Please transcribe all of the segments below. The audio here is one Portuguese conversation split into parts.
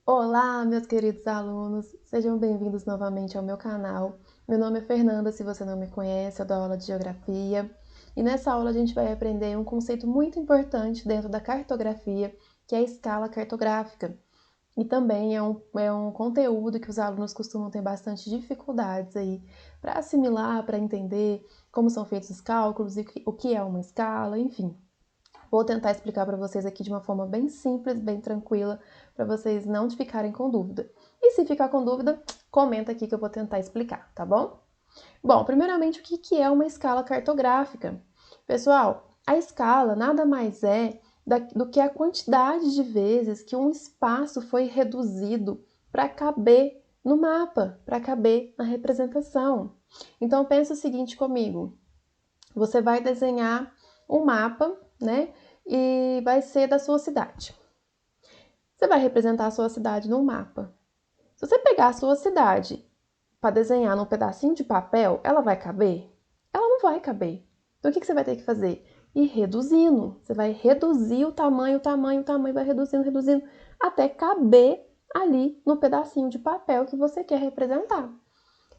Olá, meus queridos alunos, sejam bem-vindos novamente ao meu canal. Meu nome é Fernanda, se você não me conhece, eu dou aula de Geografia. E nessa aula a gente vai aprender um conceito muito importante dentro da cartografia, que é a escala cartográfica. E também é um conteúdo que os alunos costumam ter bastante dificuldades aí para assimilar, para entender como são feitos os cálculos e o que é uma escala, enfim. Vou tentar explicar para vocês aqui de uma forma bem simples, bem tranquila, para vocês não ficarem com dúvida. E se ficar com dúvida, comenta aqui que eu vou tentar explicar, tá bom? Bom, primeiramente, o que é uma escala cartográfica? Pessoal, a escala nada mais é do que a quantidade de vezes que um espaço foi reduzido para caber no mapa, para caber na representação. Então, pensa o seguinte comigo. Você vai desenhar um mapa, né? E vai ser da sua cidade. Você vai representar a sua cidade num mapa. Se você pegar a sua cidade para desenhar num pedacinho de papel, ela vai caber? Ela não vai caber. Então o que você vai ter que fazer? Ir reduzindo. Você vai reduzir o tamanho, vai reduzindo, reduzindo, até caber ali no pedacinho de papel que você quer representar.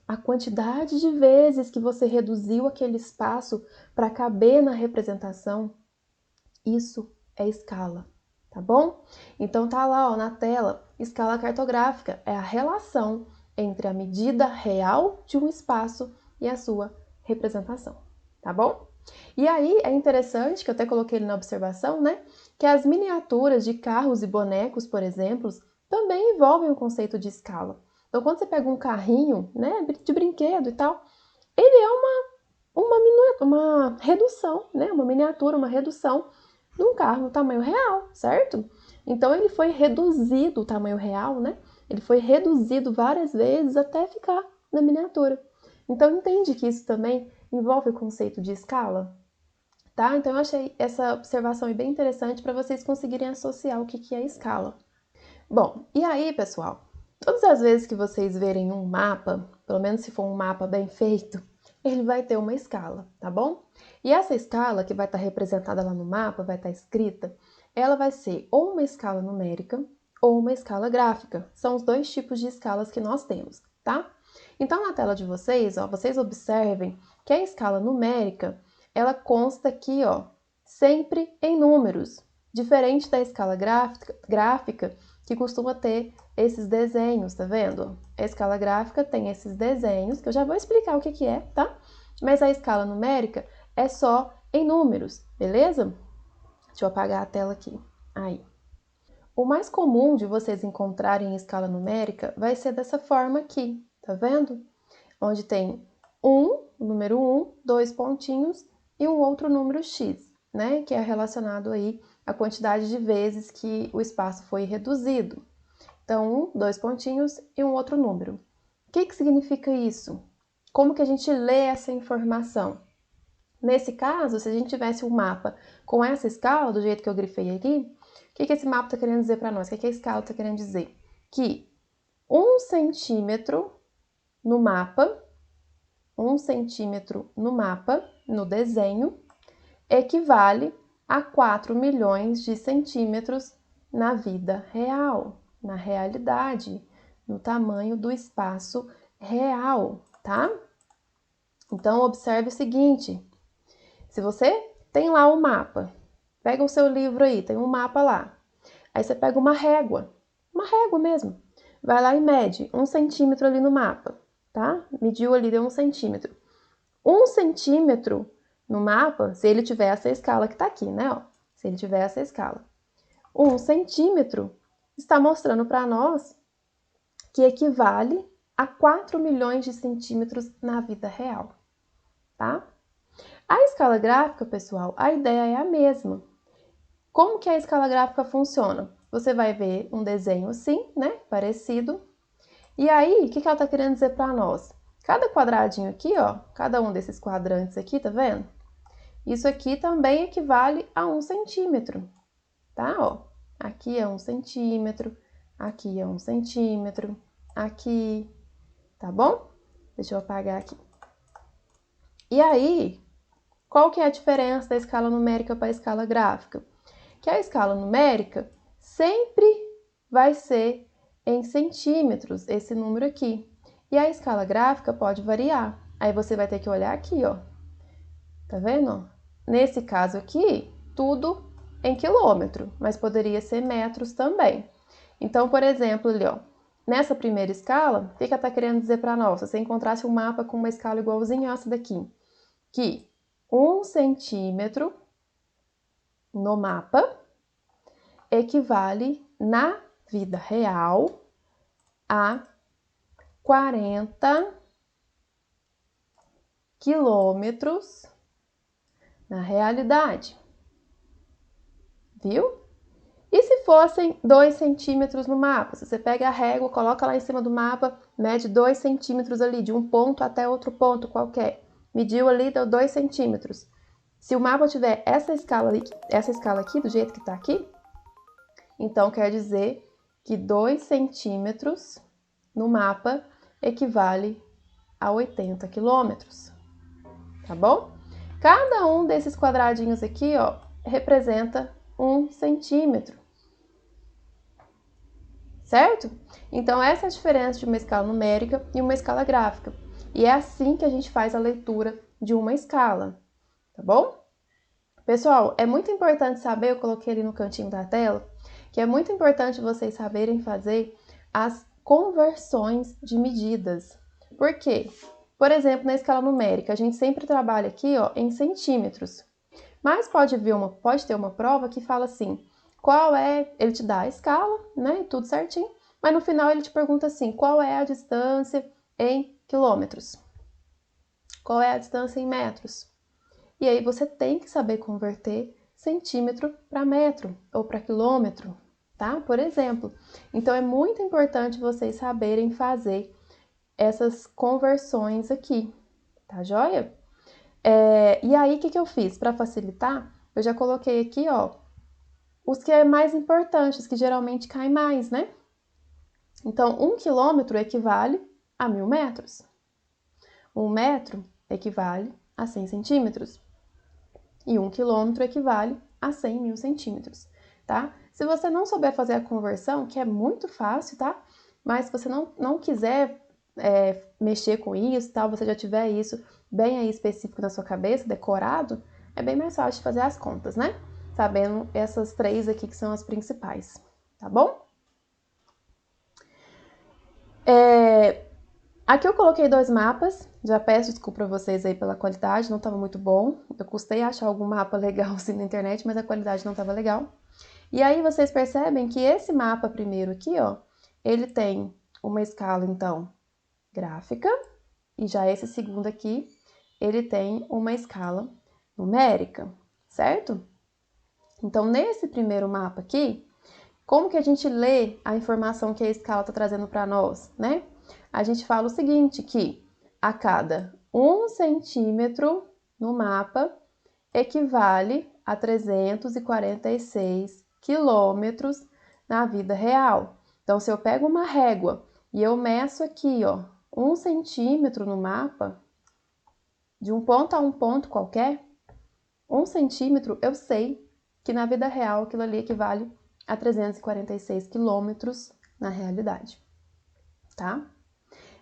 A quantidade de vezes que você reduziu aquele espaço para caber na representação, isso é escala, tá bom? Então tá lá, ó, na tela, escala cartográfica é a relação entre a medida real de um espaço e a sua representação, tá bom? E aí é interessante, que eu até coloquei na observação, né, que as miniaturas de carros e bonecos, por exemplo, também envolvem o conceito de escala. Então, quando você pega um carrinho, né, de brinquedo e tal, ele é uma redução, né, uma miniatura, uma redução de um carro no tamanho real, certo? Então, ele foi reduzido, o tamanho real, né? Ele foi reduzido várias vezes até ficar na miniatura. Então, entende que isso também envolve o conceito de escala? Tá? Então, eu achei essa observação bem interessante para vocês conseguirem associar o que é escala. Bom, e aí, pessoal? Todas as vezes que vocês verem um mapa, pelo menos se for um mapa bem feito, ele vai ter uma escala, tá bom? E essa escala que vai estar representada lá no mapa, vai estar escrita, ela vai ser ou uma escala numérica ou uma escala gráfica. São os dois tipos de escalas que nós temos, tá? Então, na tela de vocês, ó, vocês observem que a escala numérica, ela consta aqui, ó, sempre em números, diferente da escala gráfica que costuma ter esses desenhos, tá vendo? A escala gráfica tem esses desenhos, que eu já vou explicar o que é, tá? Mas a escala numérica é só em números, beleza? Deixa eu apagar a tela aqui. Aí. O mais comum de vocês encontrarem em escala numérica vai ser dessa forma aqui, tá vendo? Onde tem o número 1, dois pontinhos e um outro número x, né? Que é relacionado aí à quantidade de vezes que o espaço foi reduzido. Então, dois pontinhos e um outro número. O que significa isso? Como que a gente lê essa informação? Nesse caso, se a gente tivesse um mapa com essa escala, do jeito que eu grifei aqui, o que esse mapa está querendo dizer para nós? O que a escala está querendo dizer? Que 1 centímetro no mapa, 1 centímetro no mapa, no desenho, equivale a 4 milhões de centímetros na vida real, na realidade, no tamanho do espaço real, tá? Então, observe o seguinte, se você tem lá o mapa, pega o seu livro aí, tem um mapa lá, aí você pega uma régua mesmo, vai lá e mede 1 centímetro ali no mapa, tá? Mediu ali, deu 1 centímetro. 1 centímetro no mapa, se ele tiver essa escala que tá aqui, né? Ó, se ele tiver essa escala. 1 centímetro está mostrando para nós que equivale a 4 milhões de centímetros na vida real, tá? A escala gráfica, pessoal, a ideia é a mesma. Como que a escala gráfica funciona? Você vai ver um desenho assim, né? Parecido. E aí, o que ela está querendo dizer para nós? Cada quadradinho aqui, ó, cada um desses quadrantes aqui, tá vendo? Isso aqui também equivale a 1 centímetro, tá? Ó, aqui é 1 centímetro, aqui é 1 centímetro, aqui, tá bom? Deixa eu apagar aqui. E aí, qual que é a diferença da escala numérica para a escala gráfica? Que a escala numérica sempre vai ser em centímetros, esse número aqui. E a escala gráfica pode variar. Aí você vai ter que olhar aqui, ó. Tá vendo? Nesse caso aqui, tudo em quilômetro, mas poderia ser metros também. Então, por exemplo, ali, ó, nessa primeira escala, o que ela está querendo dizer para nós? Se você encontrasse um mapa com uma escala igualzinha a essa daqui, que 1 centímetro no mapa equivale, na vida real, a 40 quilômetros na realidade. Viu? E se fossem 2 centímetros no mapa? Se você pega a régua, coloca lá em cima do mapa, mede 2 centímetros ali, de um ponto até outro ponto qualquer. Mediu ali, deu 2 centímetros. Se o mapa tiver essa escala aqui, do jeito que está aqui, então quer dizer que 2 centímetros no mapa equivale a 80 quilômetros. Tá bom? Cada um desses quadradinhos aqui, ó, representa 1 centímetro. Certo? Então, essa é a diferença de uma escala numérica e uma escala gráfica. E é assim que a gente faz a leitura de uma escala, tá bom? Pessoal, é muito importante saber, eu coloquei ali no cantinho da tela, que é muito importante vocês saberem fazer as conversões de medidas. Por quê? Por exemplo, na escala numérica, a gente sempre trabalha aqui, ó, em centímetros. Mas pode ter uma prova que fala assim, ele te dá a escala, né, tudo certinho, mas no final ele te pergunta assim, qual é a distância em quilômetros? Qual é a distância em metros? E aí você tem que saber converter centímetro para metro ou para quilômetro, tá? Por exemplo. Então é muito importante vocês saberem fazer essas conversões aqui, tá joia? E aí, o que eu fiz? Para facilitar, eu já coloquei aqui, ó, os que é mais importantes, que geralmente caem mais, né? Então, 1 quilômetro equivale a 1000 metros. 1 metro equivale a 100 centímetros. E 1 quilômetro equivale a 100.000 centímetros, tá? Se você não souber fazer a conversão, que é muito fácil, tá? Mas se você não quiser mexer com isso, tal, você já tiver isso bem aí específico na sua cabeça, decorado, é bem mais fácil de fazer as contas, né? Sabendo essas 3 aqui que são as principais, tá bom? Aqui eu coloquei 2 mapas, já peço desculpa pra vocês aí pela qualidade, não estava muito bom. Eu custei achar algum mapa legal assim na internet, mas a qualidade não estava legal. E aí vocês percebem que esse mapa primeiro aqui, ó, ele tem uma escala, então, gráfica, e já esse segundo aqui, ele tem uma escala numérica, certo? Então, nesse primeiro mapa aqui, como que a gente lê a informação que a escala está trazendo para nós, né? A gente fala o seguinte, que a cada 1 centímetro no mapa equivale a 346 quilômetros na vida real. Então, se eu pego uma régua e eu meço aqui, ó, 1 centímetro no mapa, de um ponto a um ponto qualquer, 1 centímetro, eu sei que na vida real aquilo ali equivale a 346 quilômetros na realidade, tá?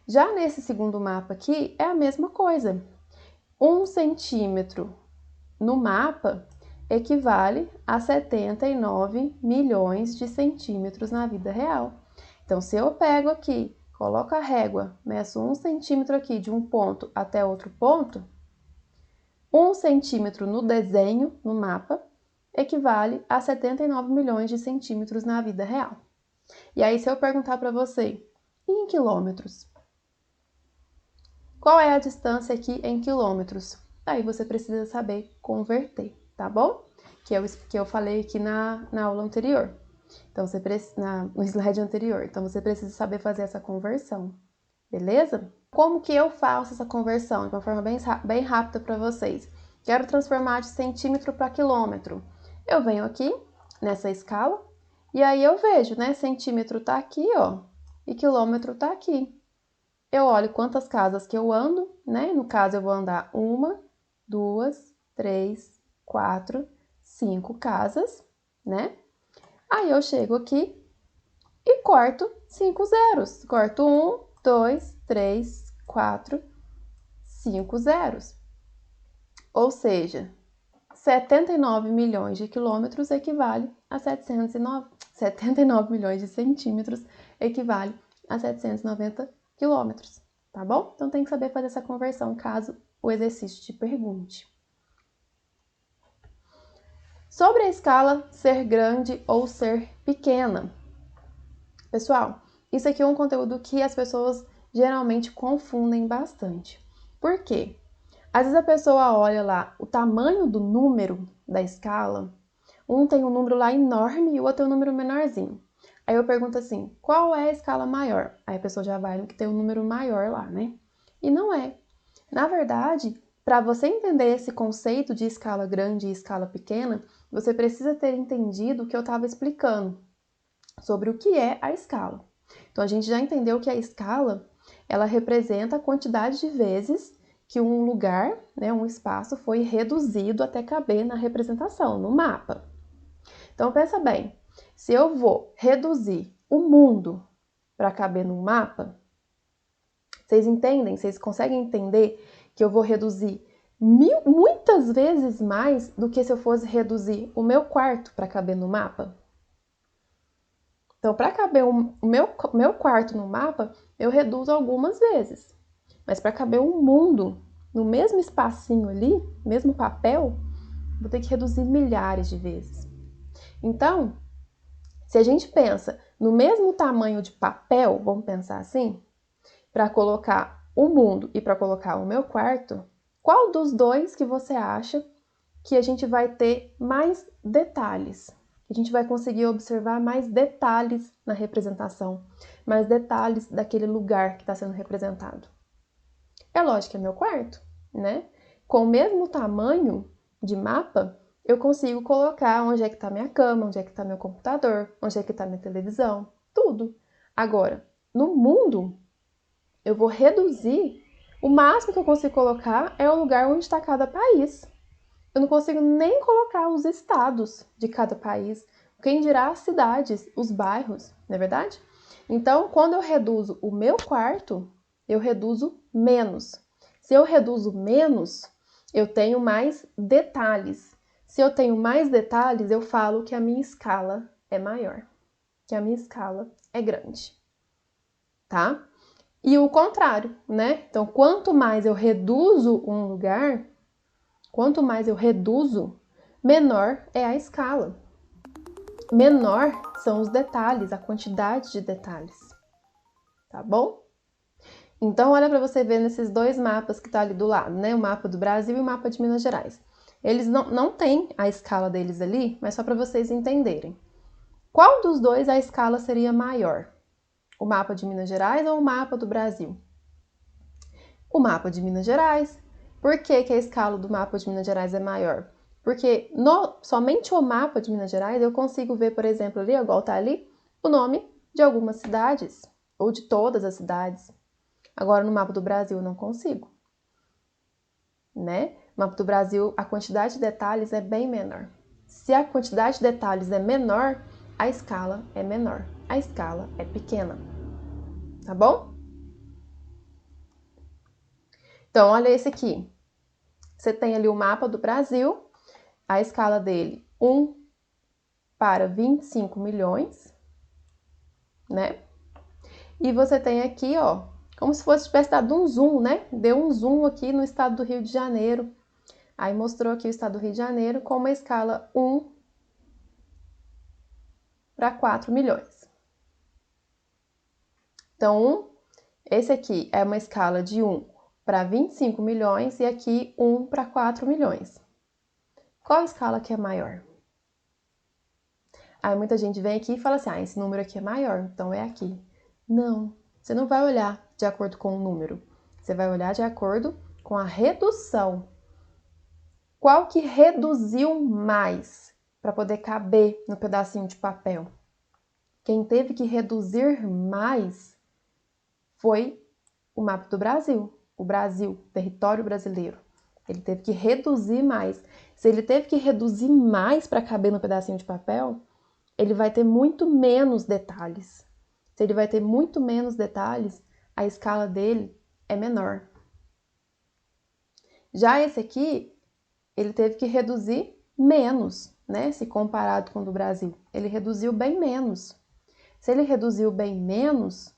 Já nesse segundo mapa aqui, é a mesma coisa. 1 centímetro no mapa equivale a 79 milhões de centímetros na vida real. Então, se eu pego aqui, coloco a régua, meço 1 centímetro aqui de um ponto até outro ponto, 1 centímetro no desenho, no mapa, equivale a 79 milhões de centímetros na vida real. E aí, se eu perguntar para você, e em quilômetros? Qual é a distância aqui em quilômetros? Aí você precisa saber converter, tá bom? Que eu falei aqui na aula anterior. Então, no slide anterior. Então, você precisa saber fazer essa conversão, beleza? Como que eu faço essa conversão? De uma forma bem rápida para vocês. Quero transformar de centímetro para quilômetro. Eu venho aqui, nessa escala, e aí eu vejo, né? Centímetro tá aqui, ó, e quilômetro tá aqui. Eu olho quantas casas que eu ando, né? No caso, eu vou andar 1, 2, 3, 4, 5 casas, né? Aí eu chego aqui e corto 5 zeros. Corto 1, 2, 3, 4, 5 zeros. Ou seja, 79 milhões de quilômetros equivale a 79 milhões de centímetros equivale a 790 quilômetros, tá bom? Então tem que saber fazer essa conversão caso o exercício te pergunte. Sobre a escala ser grande ou ser pequena. Pessoal, isso aqui é um conteúdo que as pessoas geralmente confundem bastante. Por quê? Às vezes a pessoa olha lá o tamanho do número da escala, um tem um número lá enorme e o outro tem um número menorzinho. Aí eu pergunto assim, qual é a escala maior? Aí a pessoa já vai no que tem um número maior lá, né? E não é. Na verdade, para você entender esse conceito de escala grande e escala pequena, você precisa ter entendido o que eu estava explicando sobre o que é a escala. Então a gente já entendeu que a escala, ela representa a quantidade de vezes que um lugar, né, um espaço foi reduzido até caber na representação, no mapa. Então pensa bem, se eu vou reduzir o mundo para caber no mapa, vocês entendem? Vocês conseguem entender que eu vou reduzir muitas vezes mais do que se eu fosse reduzir o meu quarto para caber no mapa? Então, para caber o meu quarto no mapa, eu reduzo algumas vezes. Mas para caber um mundo no mesmo espacinho ali, mesmo papel, vou ter que reduzir milhares de vezes. Então, se a gente pensa no mesmo tamanho de papel, vamos pensar assim, para colocar o mundo e para colocar o meu quarto, qual dos dois que você acha que a gente vai ter mais detalhes? A gente vai conseguir observar mais detalhes na representação, mais detalhes daquele lugar que está sendo representado. É lógico que é meu quarto, né? Com o mesmo tamanho de mapa, eu consigo colocar onde é que está minha cama, onde é que está meu computador, onde é que está minha televisão, tudo. Agora, no mundo, eu vou reduzir, o máximo que eu consigo colocar é o lugar onde está cada país. Eu não consigo nem colocar os estados de cada país, quem dirá as cidades, os bairros, não é verdade? Então, quando eu reduzo o meu quarto, eu reduzo menos. Se eu reduzo menos, eu tenho mais detalhes. Se eu tenho mais detalhes, eu falo que a minha escala é maior, que a minha escala é grande, tá? E o contrário, né? Então, quanto mais eu reduzo um lugar, quanto mais eu reduzo, menor é a escala. Menor são os detalhes, a quantidade de detalhes. Tá bom? Então, olha para você ver nesses dois mapas que tá ali do lado, né? O mapa do Brasil e o mapa de Minas Gerais. Eles não têm a escala deles ali, mas só para vocês entenderem. Qual dos dois a escala seria maior? O mapa de Minas Gerais ou o mapa do Brasil? O mapa de Minas Gerais. Por que a escala do mapa de Minas Gerais é maior? Porque somente o mapa de Minas Gerais eu consigo ver, por exemplo, ali, igual tá ali, o nome de algumas cidades, ou de todas as cidades. Agora, no mapa do Brasil, eu não consigo, né? No mapa do Brasil, a quantidade de detalhes é bem menor. Se a quantidade de detalhes é menor, a escala é menor. A escala é pequena, tá bom? Então, olha esse aqui. Você tem ali o mapa do Brasil, a escala dele 1 para 25 milhões, né? E você tem aqui, ó, como se fosse tivesse dado um zoom, né? Deu um zoom aqui no estado do Rio de Janeiro. Aí mostrou aqui o estado do Rio de Janeiro com uma escala 1 para 4 milhões. Então, esse aqui é uma escala de 1 para 25 milhões e aqui 1 para 4 milhões. Qual escala que é maior? Aí muita gente vem aqui e fala assim, esse número aqui é maior, então é aqui. Não, você não vai olhar de acordo com o número, você vai olhar de acordo com a redução. Qual que reduziu mais para poder caber no pedacinho de papel? Quem teve que reduzir mais foi o mapa do Brasil, o Brasil, território brasileiro. Ele teve que reduzir mais. Se ele teve que reduzir mais para caber no pedacinho de papel, ele vai ter muito menos detalhes. Se ele vai ter muito menos detalhes, a escala dele é menor. Já esse aqui, ele teve que reduzir menos, né? Se comparado com o do Brasil. Ele reduziu bem menos. Se ele reduziu bem menos,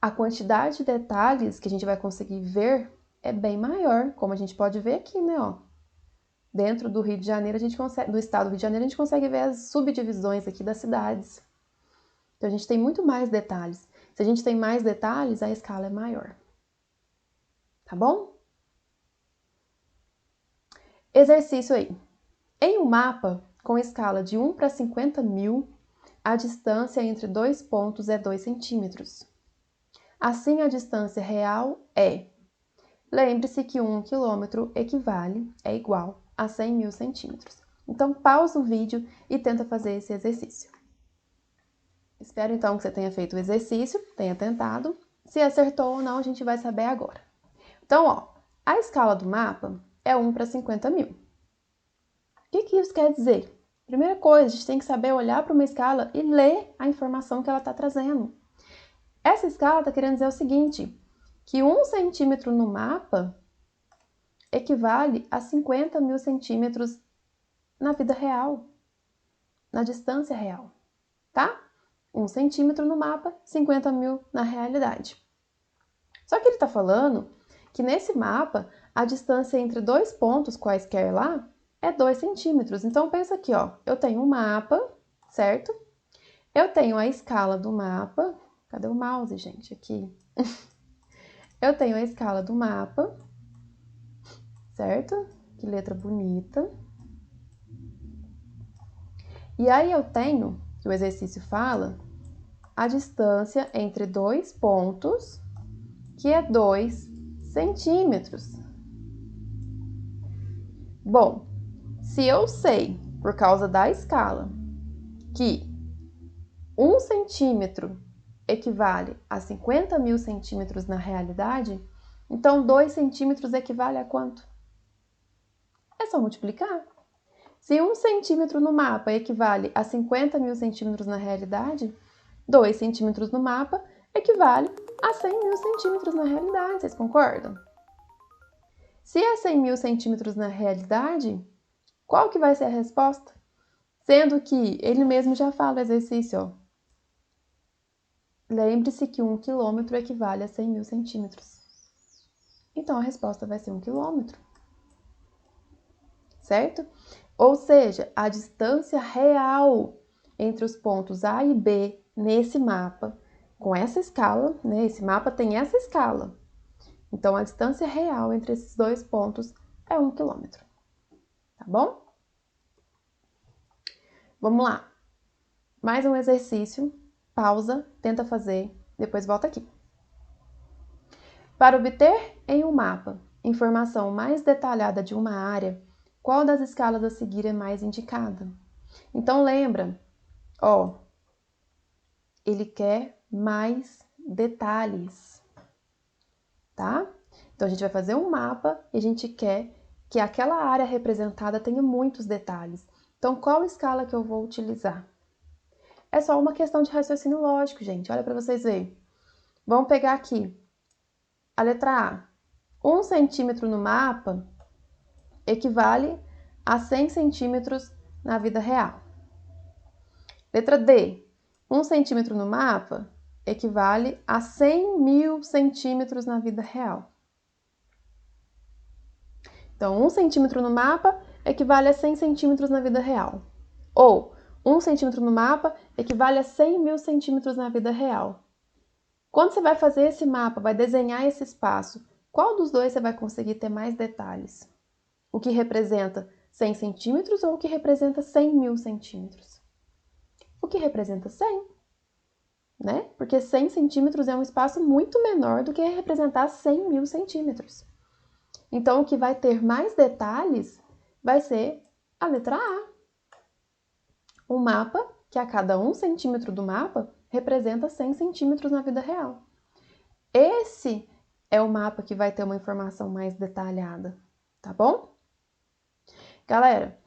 a quantidade de detalhes que a gente vai conseguir ver é bem maior, como a gente pode ver aqui, né? Ó. Dentro do Rio de Janeiro, do estado do Rio de Janeiro, a gente consegue ver as subdivisões aqui das cidades. Então, a gente tem muito mais detalhes. Se a gente tem mais detalhes, a escala é maior. Tá bom? Exercício aí. Em um mapa com escala de 1 para 50.000, a distância entre dois pontos é 2 centímetros. Assim, a distância real é... Lembre-se que 1 quilômetro é igual a 100.000 centímetros. Então, pausa o vídeo e tenta fazer esse exercício. Espero, então, que você tenha feito o exercício, tenha tentado. Se acertou ou não, a gente vai saber agora. Então, ó, a escala do mapa é 1 para 50.000. O que isso quer dizer? Primeira coisa, a gente tem que saber olhar para uma escala e ler a informação que ela está trazendo. Essa escala está querendo dizer o seguinte, que 1 centímetro no mapa equivale a 50.000 centímetros na vida real, na distância real, tá? 1 centímetro no mapa, 50.000 na realidade. Só que ele está falando que nesse mapa, a distância entre dois pontos quaisquer lá é 2 centímetros. Então, pensa aqui, ó, eu tenho um mapa, certo? Eu tenho a escala do mapa. Cadê o mouse, gente? Aqui. Eu tenho a escala do mapa, certo? Que letra bonita. E aí eu tenho, que o exercício fala, a distância entre dois pontos, que é 2 centímetros. Bom, se eu sei, por causa da escala, que 1 centímetro equivale a 50.000 centímetros na realidade, então 2 centímetros equivale a quanto? É só multiplicar. Se 1 centímetro no mapa equivale a 50.000 centímetros na realidade, 2 centímetros no mapa equivale a 100.000 centímetros na realidade, vocês concordam? Se é 100.000 centímetros na realidade, qual que vai ser a resposta? Sendo que ele mesmo já fala no exercício, ó. Lembre-se que 1 quilômetro equivale a 100.000 centímetros. Então, a resposta vai ser 1 quilômetro. Certo? Ou seja, a distância real entre os pontos A e B nesse mapa, com essa escala, né? Esse mapa tem essa escala. Então, a distância real entre esses dois pontos é 1 quilômetro. Tá bom? Vamos lá. Mais um exercício. Pausa, tenta fazer, depois volta aqui. Para obter em um mapa informação mais detalhada de uma área, qual das escalas a seguir é mais indicada? Então lembra, ó, ele quer mais detalhes, tá? Então a gente vai fazer um mapa e a gente quer que aquela área representada tenha muitos detalhes. Então qual escala que eu vou utilizar? É só uma questão de raciocínio lógico, gente. Olha para vocês verem. Vamos pegar aqui a letra A. 1 centímetro no mapa equivale a 100 centímetros na vida real. Letra D. 1 centímetro no mapa equivale a 100.000 centímetros na vida real. Então, 1 centímetro no mapa equivale a 100 centímetros na vida real. Ou, 1 centímetro no mapa equivale a 100.000 centímetros na vida real. Quando você vai fazer esse mapa, vai desenhar esse espaço, qual dos dois você vai conseguir ter mais detalhes? O que representa 100 centímetros ou o que representa 100.000 centímetros? O que representa 100, né? Porque 100 centímetros é um espaço muito menor do que representar 100.000 centímetros. Então, o que vai ter mais detalhes vai ser a letra A. Um mapa que a cada 1 centímetro do mapa representa 100 centímetros na vida real. Esse é o mapa que vai ter uma informação mais detalhada, tá bom? Galera,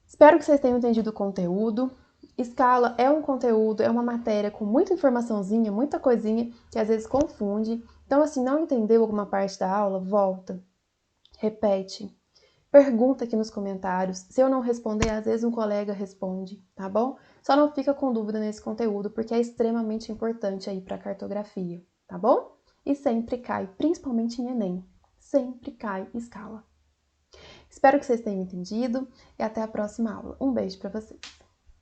espero que vocês tenham entendido o conteúdo. Escala é um conteúdo, é uma matéria com muita informaçãozinha, muita coisinha que às vezes confunde. Então, assim, não entendeu alguma parte da aula? Volta, repete, pergunta aqui nos comentários. Se eu não responder, às vezes um colega responde, tá bom? Só não fica com dúvida nesse conteúdo, porque é extremamente importante aí para cartografia, tá bom? E sempre cai, principalmente em Enem, sempre cai escala. Espero que vocês tenham entendido e até a próxima aula. Um beijo para vocês!